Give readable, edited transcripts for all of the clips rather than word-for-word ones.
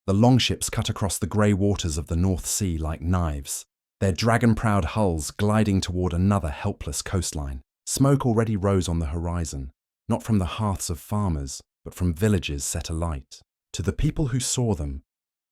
The longships cut across the grey waters of the North Sea like knives, their dragon-prowed hulls gliding toward another helpless coastline. Smoke already rose on the horizon, not from the hearths of farmers, but from villages set alight. To the people who saw them,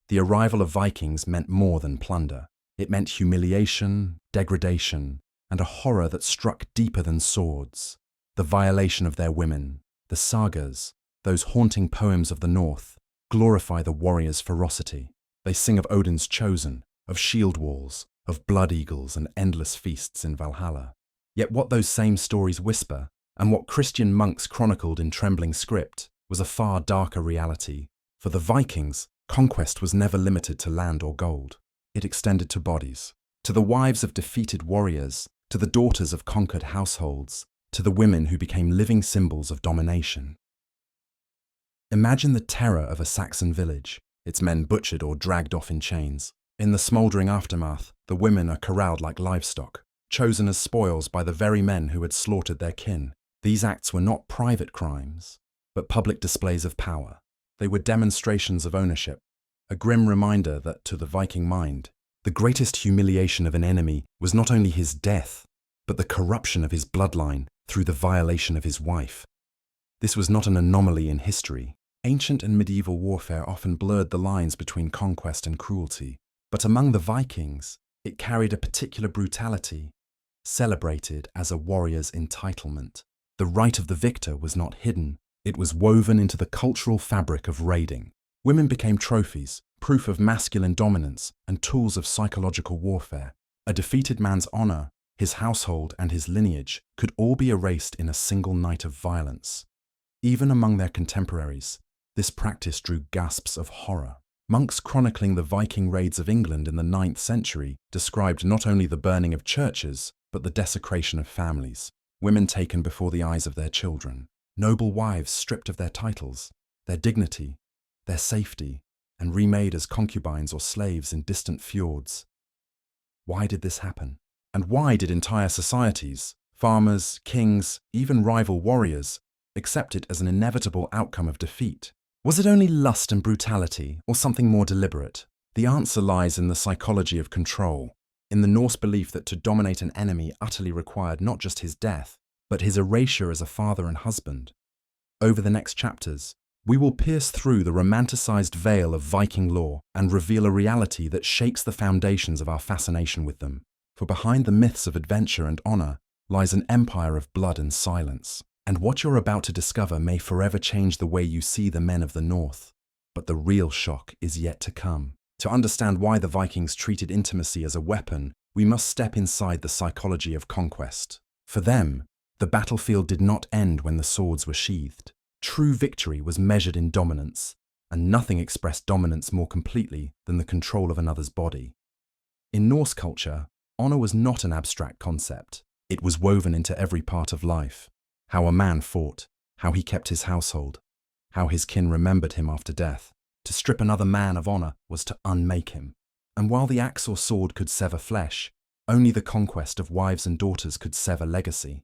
the arrival of Vikings meant more than plunder. It meant humiliation, degradation, and a horror that struck deeper than swords. The violation of their women, the sagas, those haunting poems of the North, glorify the warrior's ferocity. They sing of Odin's chosen, of shield walls, of blood eagles and endless feasts in Valhalla. Yet what those same stories whisper, and what Christian monks chronicled in trembling script, was a far darker reality. For the Vikings, conquest was never limited to land or gold. It extended to bodies, to the wives of defeated warriors, to the daughters of conquered households, to the women who became living symbols of domination. Imagine the terror of a Saxon village, its men butchered or dragged off in chains. In the smouldering aftermath, the women are corralled like livestock, chosen as spoils by the very men who had slaughtered their kin. These acts were not private crimes, but public displays of power. They were demonstrations of ownership, a grim reminder that, to the Viking mind, the greatest humiliation of an enemy was not only his death, but the corruption of his bloodline through the violation of his wife. This was not an anomaly in history. Ancient and medieval warfare often blurred the lines between conquest and cruelty, but among the Vikings, it carried a particular brutality, celebrated as a warrior's entitlement. The right of the victor was not hidden. It was woven into the cultural fabric of raiding. Women became trophies, proof of masculine dominance, and tools of psychological warfare. A defeated man's honor, his household, and his lineage could all be erased in a single night of violence. Even among their contemporaries, this practice drew gasps of horror. Monks chronicling the Viking raids of England in the 9th century described not only the burning of churches, but the desecration of families. Women taken before the eyes of their children. Noble wives stripped of their titles, their dignity, their safety, and remade as concubines or slaves in distant fjords. Why did this happen? And why did entire societies, farmers, kings, even rival warriors, accept it as an inevitable outcome of defeat? Was it only lust and brutality, or something more deliberate? The answer lies in the psychology of control, in the Norse belief that to dominate an enemy utterly required not just his death, but his erasure as a father and husband. Over the next chapters, we will pierce through the romanticized veil of Viking lore and reveal a reality that shakes the foundations of our fascination with them. For behind the myths of adventure and honor lies an empire of blood and silence. And what you're about to discover may forever change the way you see the men of the North. But the real shock is yet to come. To understand why the Vikings treated intimacy as a weapon, we must step inside the psychology of conquest. For them, the battlefield did not end when the swords were sheathed. True victory was measured in dominance, and nothing expressed dominance more completely than the control of another's body. In Norse culture, honor was not an abstract concept. It was woven into every part of life. How a man fought, how he kept his household, how his kin remembered him after death. To strip another man of honor was to unmake him. And while the axe or sword could sever flesh, only the conquest of wives and daughters could sever legacy.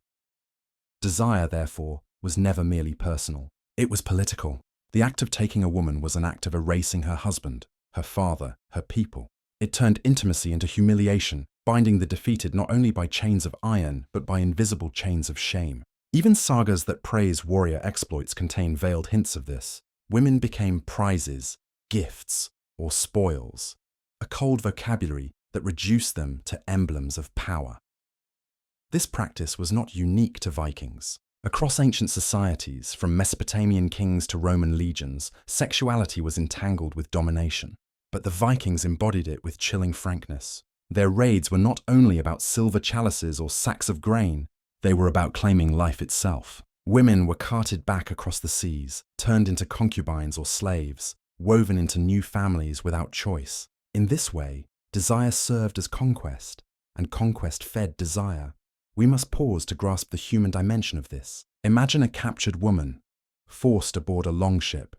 Desire, therefore, was never merely personal. It was political. The act of taking a woman was an act of erasing her husband, her father, her people. It turned intimacy into humiliation, binding the defeated not only by chains of iron, but by invisible chains of shame. Even sagas that praise warrior exploits contain veiled hints of this. Women became prizes, gifts, or spoils, a cold vocabulary that reduced them to emblems of power. This practice was not unique to Vikings. Across ancient societies, from Mesopotamian kings to Roman legions, sexuality was entangled with domination. But the Vikings embodied it with chilling frankness. Their raids were not only about silver chalices or sacks of grain, they were about claiming life itself. Women were carted back across the seas, turned into concubines or slaves, woven into new families without choice. In this way, desire served as conquest, and conquest fed desire. We must pause to grasp the human dimension of this. Imagine a captured woman, forced aboard a longship,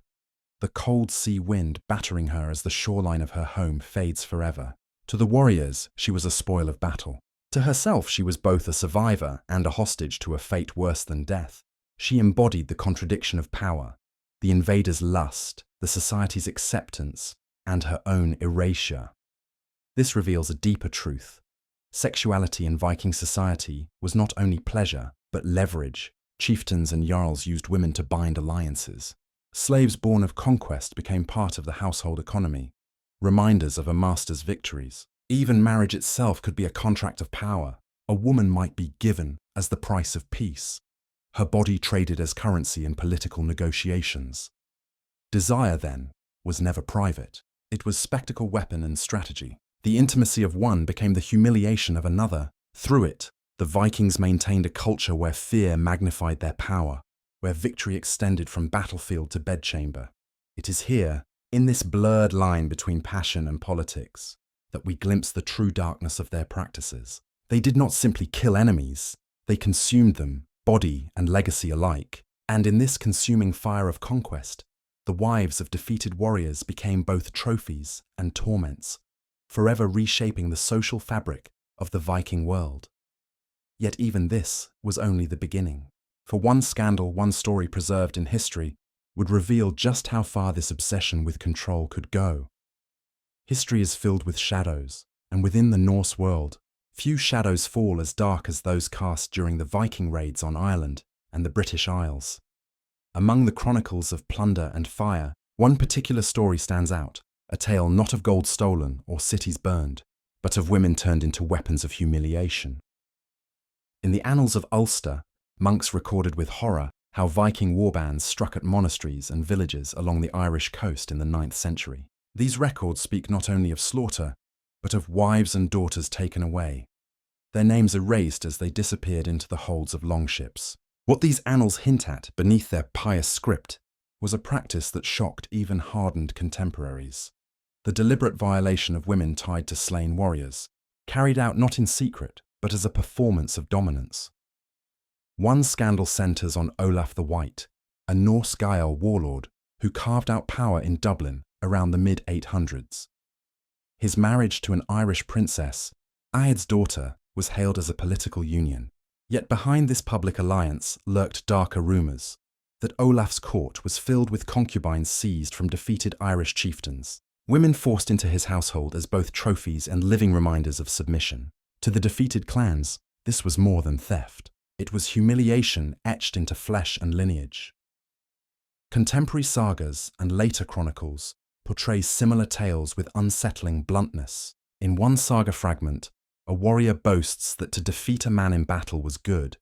the cold sea wind battering her as the shoreline of her home fades forever. To the warriors, she was a spoil of battle. To herself, she was both a survivor and a hostage to a fate worse than death. She embodied the contradiction of power, the invader's lust, the society's acceptance, and her own erasure. This reveals a deeper truth. Sexuality in Viking society was not only pleasure, but leverage. Chieftains and jarls used women to bind alliances. Slaves born of conquest became part of the household economy, reminders of a master's victories. Even marriage itself could be a contract of power. A woman might be given as the price of peace. Her body traded as currency in political negotiations. Desire, then, was never private. It was spectacle, weapon, and strategy. The intimacy of one became the humiliation of another. Through it, the Vikings maintained a culture where fear magnified their power, where victory extended from battlefield to bedchamber. It is here, in this blurred line between passion and politics, that we glimpse the true darkness of their practices. They did not simply kill enemies, they consumed them, body and legacy alike. And in this consuming fire of conquest, the wives of defeated warriors became both trophies and torments, forever reshaping the social fabric of the Viking world. Yet even this was only the beginning. For one scandal, one story preserved in history, would reveal just how far this obsession with control could go. History is filled with shadows, and within the Norse world, few shadows fall as dark as those cast during the Viking raids on Ireland and the British Isles. Among the chronicles of plunder and fire, one particular story stands out, a tale not of gold stolen or cities burned, but of women turned into weapons of humiliation. In the annals of Ulster, monks recorded with horror how Viking warbands struck at monasteries and villages along the Irish coast in the 9th century. These records speak not only of slaughter, but of wives and daughters taken away, their names erased as they disappeared into the holds of longships. What these annals hint at beneath their pious script was a practice that shocked even hardened contemporaries. The deliberate violation of women tied to slain warriors, carried out not in secret, but as a performance of dominance. One scandal centres on Olaf the White, a Norse Gael warlord who carved out power in Dublin around the mid-800s. His marriage to an Irish princess, Aed's daughter, was hailed as a political union. Yet behind this public alliance lurked darker rumours that Olaf's court was filled with concubines seized from defeated Irish chieftains, women forced into his household as both trophies and living reminders of submission. To the defeated clans, this was more than theft. It was humiliation etched into flesh and lineage. Contemporary sagas and later chronicles portray similar tales with unsettling bluntness. In one saga fragment, a warrior boasts that to defeat a man in battle was good,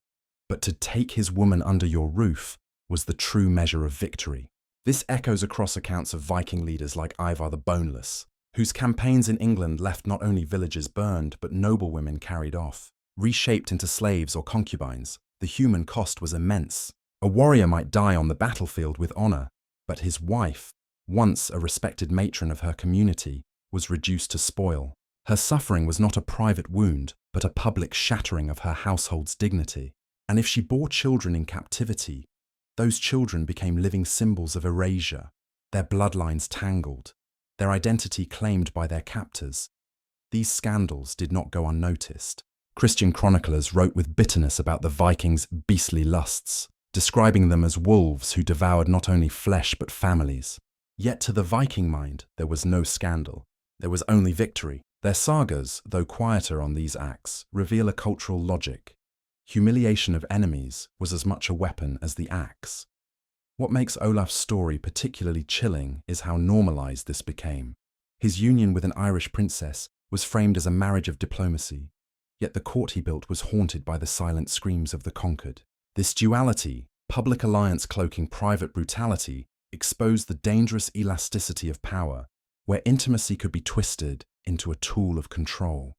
but to take his woman under your roof was the true measure of victory. This echoes across accounts of Viking leaders like Ivar the Boneless, whose campaigns in England left not only villages burned, but noblewomen carried off. Reshaped into slaves or concubines, the human cost was immense. A warrior might die on the battlefield with honor, but his wife, once a respected matron of her community, was reduced to spoil. Her suffering was not a private wound, but a public shattering of her household's dignity. And if she bore children in captivity, those children became living symbols of erasure, their bloodlines tangled, their identity claimed by their captors. These scandals did not go unnoticed. Christian chroniclers wrote with bitterness about the Vikings' beastly lusts, describing them as wolves who devoured not only flesh but families. Yet to the Viking mind, there was no scandal. There was only victory. Their sagas, though quieter on these acts, reveal a cultural logic. Humiliation of enemies was as much a weapon as the axe. What makes Olaf's story particularly chilling is how normalized this became. His union with an Irish princess was framed as a marriage of diplomacy, yet the court he built was haunted by the silent screams of the conquered. This duality, public alliance cloaking private brutality, exposed the dangerous elasticity of power, where intimacy could be twisted into a tool of control.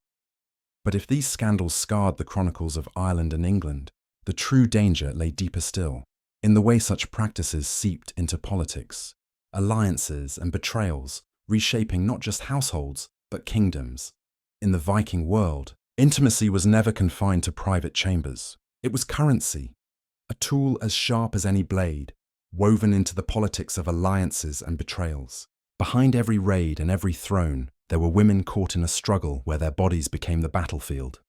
But if these scandals scarred the chronicles of Ireland and England, the true danger lay deeper still, in the way such practices seeped into politics, alliances and betrayals, reshaping not just households, but kingdoms. In the Viking world, intimacy was never confined to private chambers. It was currency, a tool as sharp as any blade, woven into the politics of alliances and betrayals. Behind every raid and every throne, there were women caught in a struggle where their bodies became the battlefield.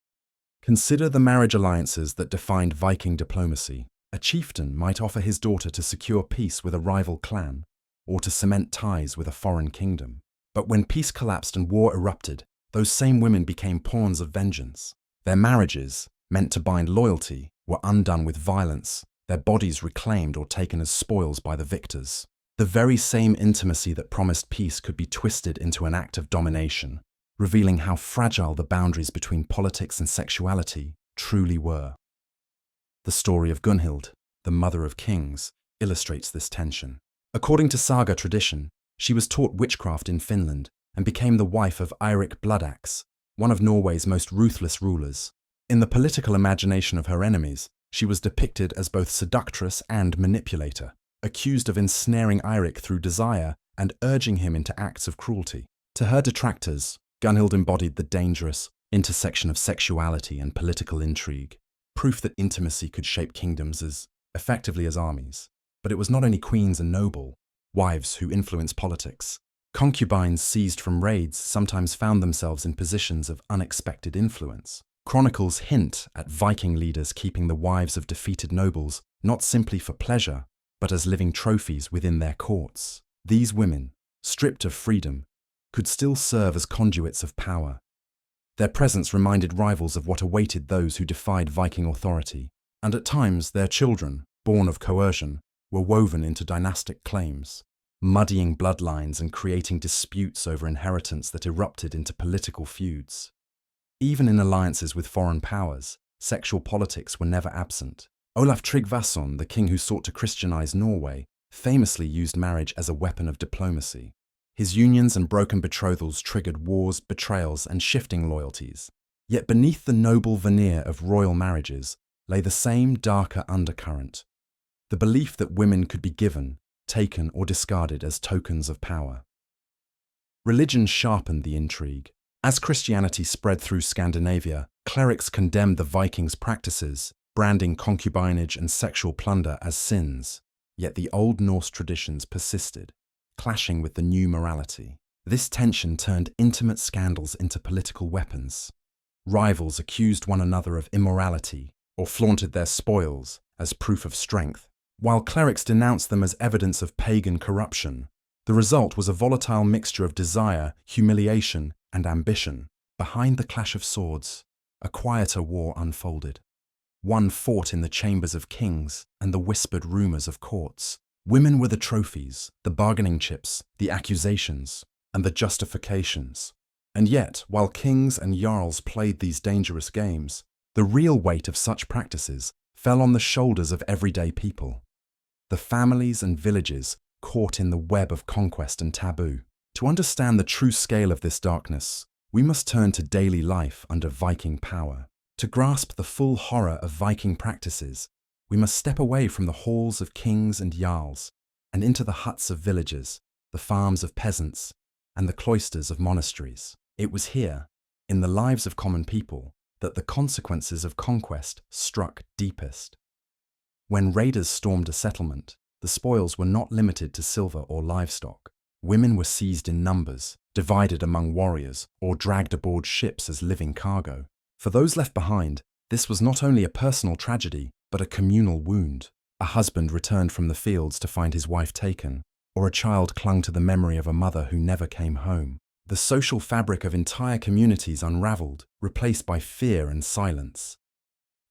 Consider the marriage alliances that defined Viking diplomacy. A chieftain might offer his daughter to secure peace with a rival clan, or to cement ties with a foreign kingdom. But when peace collapsed and war erupted, those same women became pawns of vengeance. Their marriages, meant to bind loyalty, were undone with violence, their bodies reclaimed or taken as spoils by the victors. The very same intimacy that promised peace could be twisted into an act of domination, revealing how fragile the boundaries between politics and sexuality truly were. The story of Gunhild, the mother of kings, illustrates this tension. According to saga tradition, she was taught witchcraft in Finland and became the wife of Eirik Bloodaxe, one of Norway's most ruthless rulers. In the political imagination of her enemies, she was depicted as both seductress and manipulator, accused of ensnaring Eirik through desire and urging him into acts of cruelty. To her detractors, Gunhild embodied the dangerous intersection of sexuality and political intrigue, proof that intimacy could shape kingdoms as effectively as armies. But it was not only queens and noble, wives who influenced politics. Concubines seized from raids sometimes found themselves in positions of unexpected influence. Chronicles hint at Viking leaders keeping the wives of defeated nobles not simply for pleasure, but as living trophies within their courts. These women, stripped of freedom, could still serve as conduits of power. Their presence reminded rivals of what awaited those who defied Viking authority, and at times their children, born of coercion, were woven into dynastic claims, muddying bloodlines and creating disputes over inheritance that erupted into political feuds. Even in alliances with foreign powers, sexual politics were never absent. Olaf Tryggvason, the king who sought to Christianize Norway, famously used marriage as a weapon of diplomacy. His unions and broken betrothals triggered wars, betrayals, and shifting loyalties. Yet beneath the noble veneer of royal marriages lay the same darker undercurrent, the belief that women could be given, taken, or discarded as tokens of power. Religion sharpened the intrigue. As Christianity spread through Scandinavia, clerics condemned the Vikings' practices, branding concubinage and sexual plunder as sins. Yet the Old Norse traditions persisted, clashing with the new morality. This tension turned intimate scandals into political weapons. Rivals accused one another of immorality or flaunted their spoils as proof of strength, while clerics denounced them as evidence of pagan corruption. The result was a volatile mixture of desire, humiliation, and ambition. Behind the clash of swords, a quieter war unfolded. One fought in the chambers of kings and the whispered rumors of courts. Women were the trophies, the bargaining chips, the accusations, and the justifications. And yet, while kings and jarls played these dangerous games, the real weight of such practices fell on the shoulders of everyday people. The families and villages caught in the web of conquest and taboo. To understand the true scale of this darkness, we must turn to daily life under Viking power. To grasp the full horror of Viking practices, we must step away from the halls of kings and jarls and into the huts of villagers, the farms of peasants, and the cloisters of monasteries. It was here, in the lives of common people, that the consequences of conquest struck deepest. When raiders stormed a settlement, the spoils were not limited to silver or livestock. Women were seized in numbers, divided among warriors, or dragged aboard ships as living cargo. For those left behind, this was not only a personal tragedy, but a communal wound. A husband returned from the fields to find his wife taken, or a child clung to the memory of a mother who never came home. The social fabric of entire communities unraveled, replaced by fear and silence.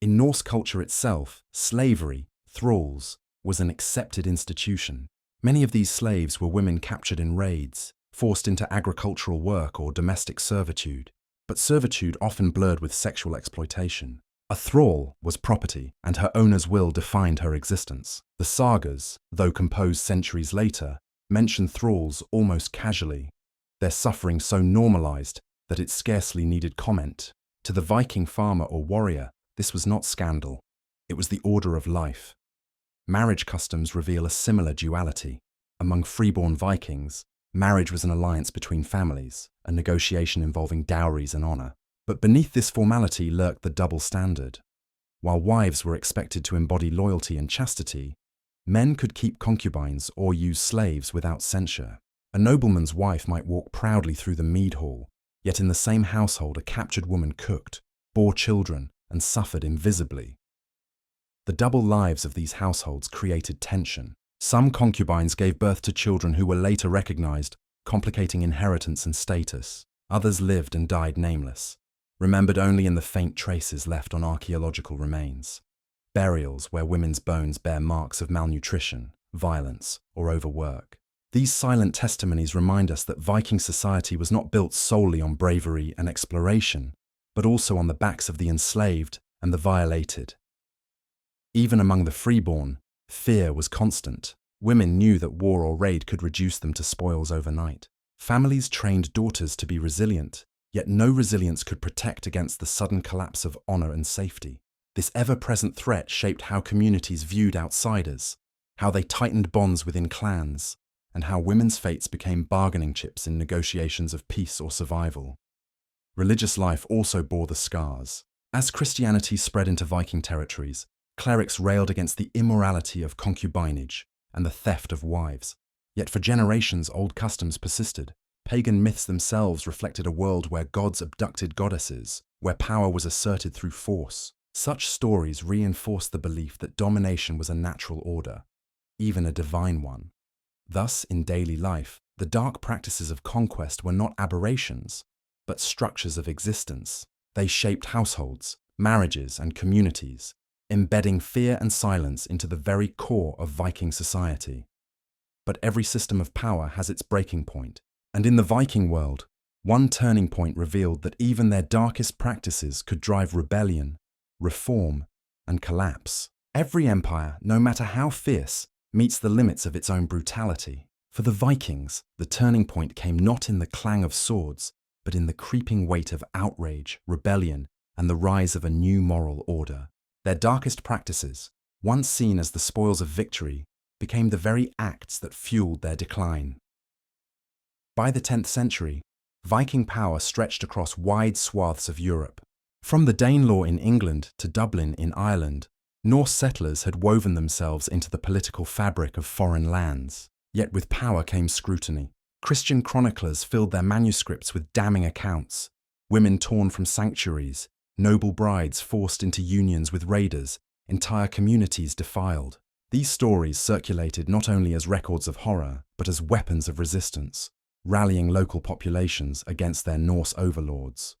In Norse culture itself, slavery, thralls, was an accepted institution. Many of these slaves were women captured in raids, forced into agricultural work or domestic servitude. But servitude often blurred with sexual exploitation. A thrall was property, and her owner's will defined her existence. The sagas, though composed centuries later, mention thralls almost casually, their suffering so normalized that it scarcely needed comment. To the Viking farmer or warrior, this was not scandal. It was the order of life. Marriage customs reveal a similar duality. Among freeborn Vikings, marriage was an alliance between families, a negotiation involving dowries and honor. But beneath this formality lurked the double standard. While wives were expected to embody loyalty and chastity, men could keep concubines or use slaves without censure. A nobleman's wife might walk proudly through the mead hall, yet in the same household a captured woman cooked, bore children, and suffered invisibly. The double lives of these households created tension. Some concubines gave birth to children who were later recognized, complicating inheritance and status. Others lived and died nameless, remembered only in the faint traces left on archaeological remains. Burials where women's bones bear marks of malnutrition, violence, or overwork. These silent testimonies remind us that Viking society was not built solely on bravery and exploration, but also on the backs of the enslaved and the violated. Even among the freeborn, fear was constant. Women knew that war or raid could reduce them to spoils overnight. Families trained daughters to be resilient, yet no resilience could protect against the sudden collapse of honor and safety. This ever-present threat shaped how communities viewed outsiders, how they tightened bonds within clans, and how women's fates became bargaining chips in negotiations of peace or survival. Religious life also bore the scars. As Christianity spread into Viking territories, clerics railed against the immorality of concubinage and the theft of wives. Yet for generations, old customs persisted. Pagan myths themselves reflected a world where gods abducted goddesses, where power was asserted through force. Such stories reinforced the belief that domination was a natural order, even a divine one. Thus, in daily life, the dark practices of conquest were not aberrations, but structures of existence. They shaped households, marriages, and communities, embedding fear and silence into the very core of Viking society. But every system of power has its breaking point, and in the Viking world, one turning point revealed that even their darkest practices could drive rebellion, reform, and collapse. Every empire, no matter how fierce, meets the limits of its own brutality. For the Vikings, the turning point came not in the clang of swords, but in the creeping weight of outrage, rebellion, and the rise of a new moral order. Their darkest practices, once seen as the spoils of victory, became the very acts that fueled their decline. By the 10th century, Viking power stretched across wide swaths of Europe. From the Danelaw in England to Dublin in Ireland, Norse settlers had woven themselves into the political fabric of foreign lands. Yet with power came scrutiny. Christian chroniclers filled their manuscripts with damning accounts. Women torn from sanctuaries, noble brides forced into unions with raiders, entire communities defiled. These stories circulated not only as records of horror, but as weapons of resistance, rallying local populations against their Norse overlords.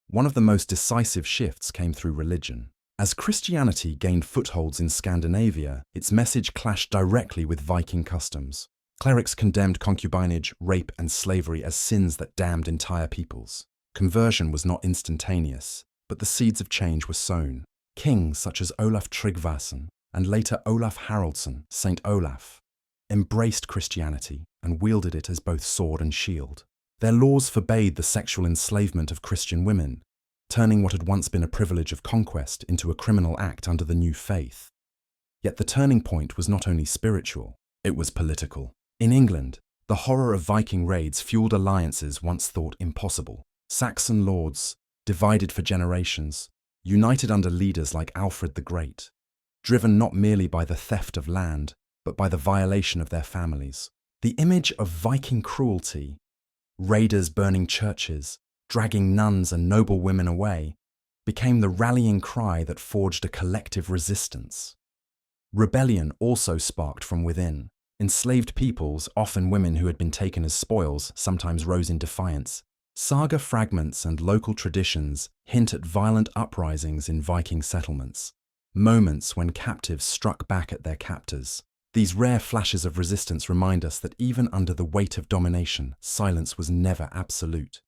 One of the most decisive shifts came through religion. As Christianity gained footholds in Scandinavia, its message clashed directly with Viking customs. Clerics condemned concubinage, rape, and slavery as sins that damned entire peoples. Conversion was not instantaneous, but the seeds of change were sown. Kings such as Olaf Tryggvason and later Olaf Haraldsson, Saint Olaf, embraced Christianity and wielded it as both sword and shield. Their laws forbade the sexual enslavement of Christian women, turning what had once been a privilege of conquest into a criminal act under the new faith. Yet the turning point was not only spiritual, it was political. In England, the horror of Viking raids fueled alliances once thought impossible. Saxon lords, divided for generations, united under leaders like Alfred the Great, driven not merely by the theft of land, but by the violation of their families. The image of Viking cruelty, raiders burning churches, dragging nuns and noble women away, became the rallying cry that forged a collective resistance. Rebellion also sparked from within. Enslaved peoples, often women who had been taken as spoils, sometimes rose in defiance. Saga fragments and local traditions hint at violent uprisings in Viking settlements, moments when captives struck back at their captors. These rare flashes of resistance remind us that even under the weight of domination, silence was never absolute.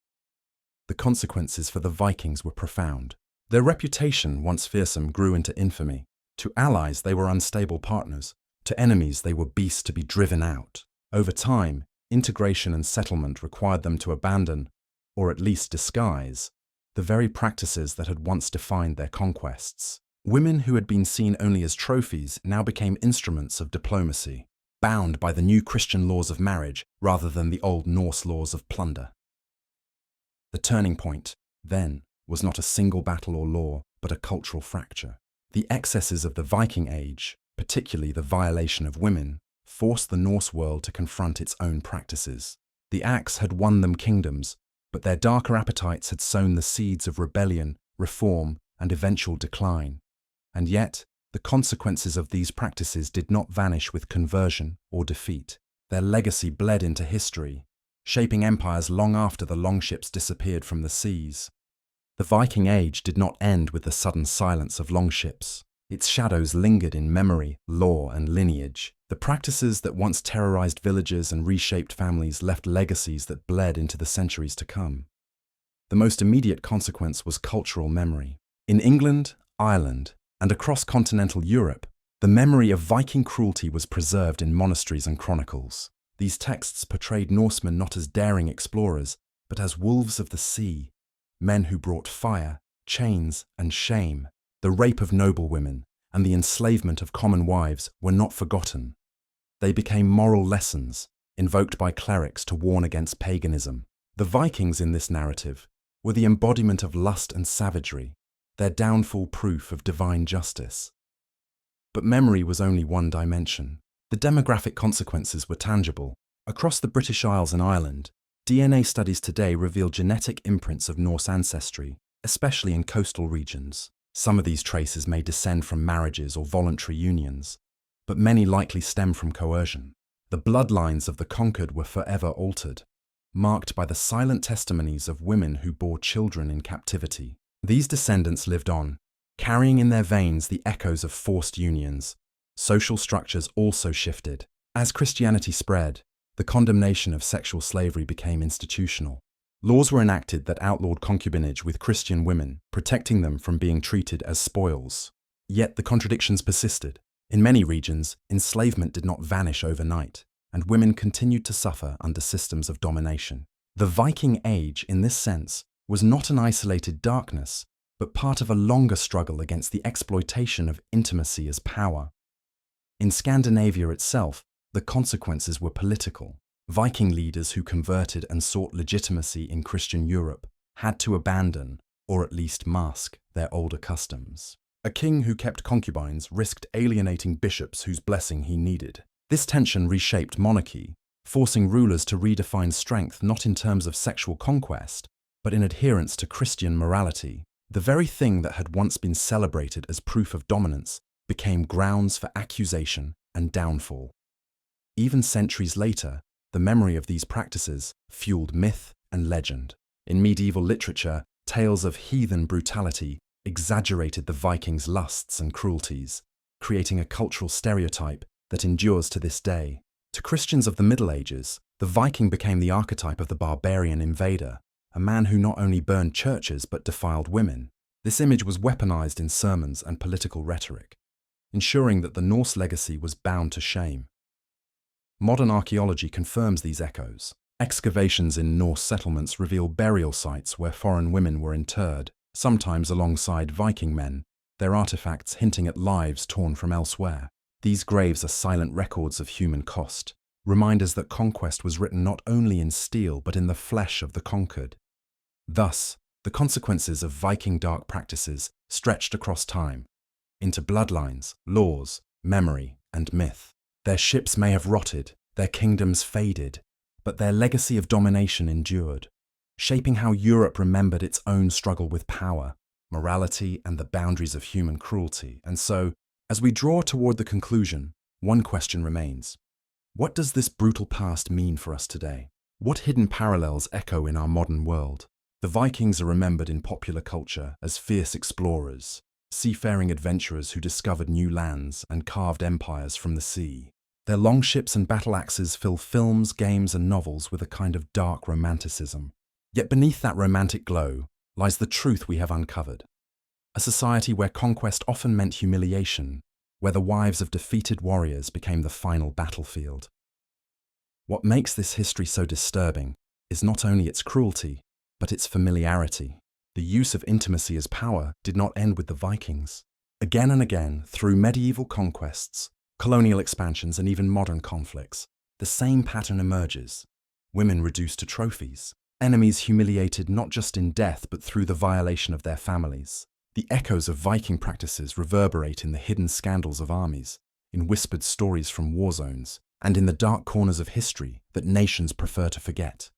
The consequences for the Vikings were profound. Their reputation, once fearsome, grew into infamy. To allies, they were unstable partners. To enemies, they were beasts to be driven out. Over time, integration and settlement required them to abandon, or at least disguise, the very practices that had once defined their conquests. Women who had been seen only as trophies now became instruments of diplomacy, bound by the new Christian laws of marriage rather than the old Norse laws of plunder. The turning point, then, was not a single battle or law, but a cultural fracture. The excesses of the Viking Age, particularly the violation of women, forced the Norse world to confront its own practices. The axe had won them kingdoms, but their darker appetites had sown the seeds of rebellion, reform, and eventual decline. And yet, the consequences of these practices did not vanish with conversion or defeat. Their legacy bled into history, shaping empires long after the longships disappeared from the seas. The Viking Age did not end with the sudden silence of longships. Its shadows lingered in memory, lore, and lineage. The practices that once terrorized villages and reshaped families left legacies that bled into the centuries to come. The most immediate consequence was cultural memory. In England, Ireland, and across continental Europe, the memory of Viking cruelty was preserved in monasteries and chronicles. These texts portrayed Norsemen not as daring explorers, but as wolves of the sea, men who brought fire, chains, and shame. The rape of noble women and the enslavement of common wives were not forgotten. They became moral lessons, invoked by clerics to warn against paganism. The Vikings in this narrative were the embodiment of lust and savagery, their downfall proof of divine justice. But memory was only one dimension. The demographic consequences were tangible. Across the British Isles and Ireland, DNA studies today reveal genetic imprints of Norse ancestry, especially in coastal regions. Some of these traces may descend from marriages or voluntary unions, but many likely stem from coercion. The bloodlines of the conquered were forever altered, marked by the silent testimonies of women who bore children in captivity. These descendants lived on, carrying in their veins the echoes of forced unions. Social structures also shifted. As Christianity spread, the condemnation of sexual slavery became institutional. Laws were enacted that outlawed concubinage with Christian women, protecting them from being treated as spoils. Yet the contradictions persisted. In many regions, enslavement did not vanish overnight, and women continued to suffer under systems of domination. The Viking Age, in this sense, was not an isolated darkness, but part of a longer struggle against the exploitation of intimacy as power. In Scandinavia itself, the consequences were political. Viking leaders who converted and sought legitimacy in Christian Europe had to abandon, or at least mask, their older customs. A king who kept concubines risked alienating bishops whose blessing he needed. This tension reshaped monarchy, forcing rulers to redefine strength not in terms of sexual conquest, but in adherence to Christian morality. The very thing that had once been celebrated as proof of dominance became grounds for accusation and downfall. Even centuries later, the memory of these practices fueled myth and legend. In medieval literature, tales of heathen brutality exaggerated the Vikings' lusts and cruelties, creating a cultural stereotype that endures to this day. To Christians of the Middle Ages, the Viking became the archetype of the barbarian invader, a man who not only burned churches but defiled women. This image was weaponized in sermons and political rhetoric, ensuring that the Norse legacy was bound to shame. Modern archaeology confirms these echoes. Excavations in Norse settlements reveal burial sites where foreign women were interred, sometimes alongside Viking men, their artifacts hinting at lives torn from elsewhere. These graves are silent records of human cost, reminders that conquest was written not only in steel but in the flesh of the conquered. Thus, the consequences of Viking dark practices stretched across time, into bloodlines, laws, memory, and myth. Their ships may have rotted, their kingdoms faded, but their legacy of domination endured, shaping how Europe remembered its own struggle with power, morality, and the boundaries of human cruelty. And so, as we draw toward the conclusion, one question remains. What does this brutal past mean for us today? What hidden parallels echo in our modern world? The Vikings are remembered in popular culture as fierce explorers, seafaring adventurers who discovered new lands and carved empires from the sea. Their longships and battle axes fill films, games, and novels with a kind of dark romanticism. Yet beneath that romantic glow lies the truth we have uncovered. A society where conquest often meant humiliation, where the wives of defeated warriors became the final battlefield. What makes this history so disturbing is not only its cruelty, but its familiarity. The use of intimacy as power did not end with the Vikings. Again and again, through medieval conquests, colonial expansions, and even modern conflicts, the same pattern emerges. Women reduced to trophies, enemies humiliated not just in death but through the violation of their families. The echoes of Viking practices reverberate in the hidden scandals of armies, in whispered stories from war zones, and in the dark corners of history that nations prefer to forget.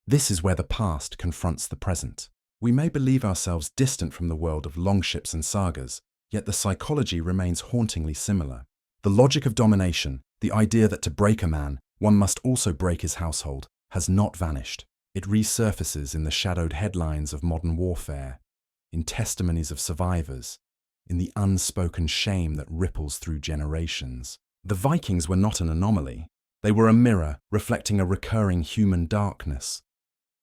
This is where the past confronts the present. We may believe ourselves distant from the world of longships and sagas, yet the psychology remains hauntingly similar. The logic of domination, the idea that to break a man, One must also break his household has not vanished. It resurfaces in the shadowed headlines of modern warfare, in testimonies of survivors, in the unspoken shame that ripples through generations. The Vikings were not an anomaly. They were a mirror reflecting a recurring human darkness.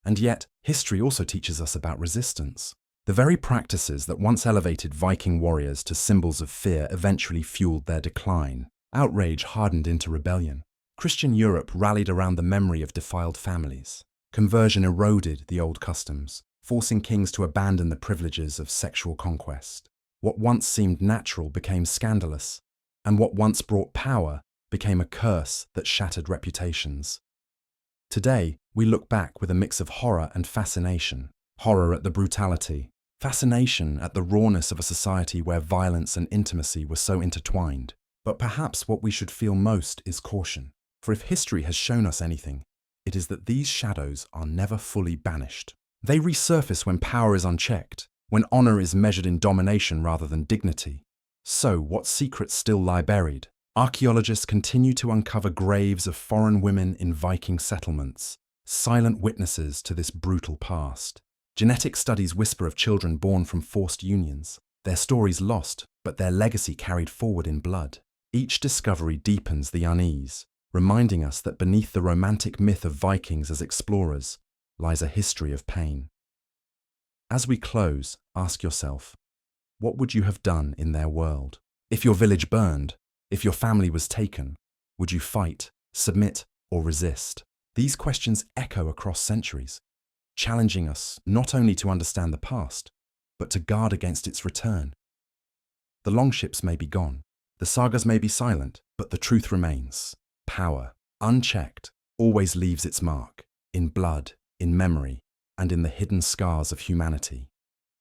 And yet, history also teaches us about resistance. The very practices that once elevated Viking warriors to symbols of fear eventually fueled their decline. Outrage hardened into rebellion. Christian Europe rallied around the memory of defiled families. Conversion eroded the old customs, forcing kings to abandon the privileges of sexual conquest. What once seemed natural became scandalous, and what once brought power became a curse that shattered reputations. Today, we look back with a mix of horror and fascination. Horror at the brutality, fascination at the rawness of a society where violence and intimacy were so intertwined. But perhaps what we should feel most is caution. For if history has shown us anything, it is that these shadows are never fully banished. They resurface when power is unchecked, when honor is measured in domination rather than dignity. So, what secrets still lie buried? Archaeologists continue to uncover graves of foreign women in Viking settlements, silent witnesses to this brutal past. Genetic studies whisper of children born from forced unions, their stories lost, but their legacy carried forward in blood. Each discovery deepens the unease, reminding us that beneath the romantic myth of Vikings as explorers lies a history of pain. As we close, ask yourself, what would you have done in their world? If your village burned, if your family was taken, would you fight, submit, or resist? These questions echo across centuries, challenging us not only to understand the past, but to guard against its return. The longships may be gone, the sagas may be silent, but the truth remains. Power, unchecked, always leaves its mark, in blood, in memory, and in the hidden scars of humanity.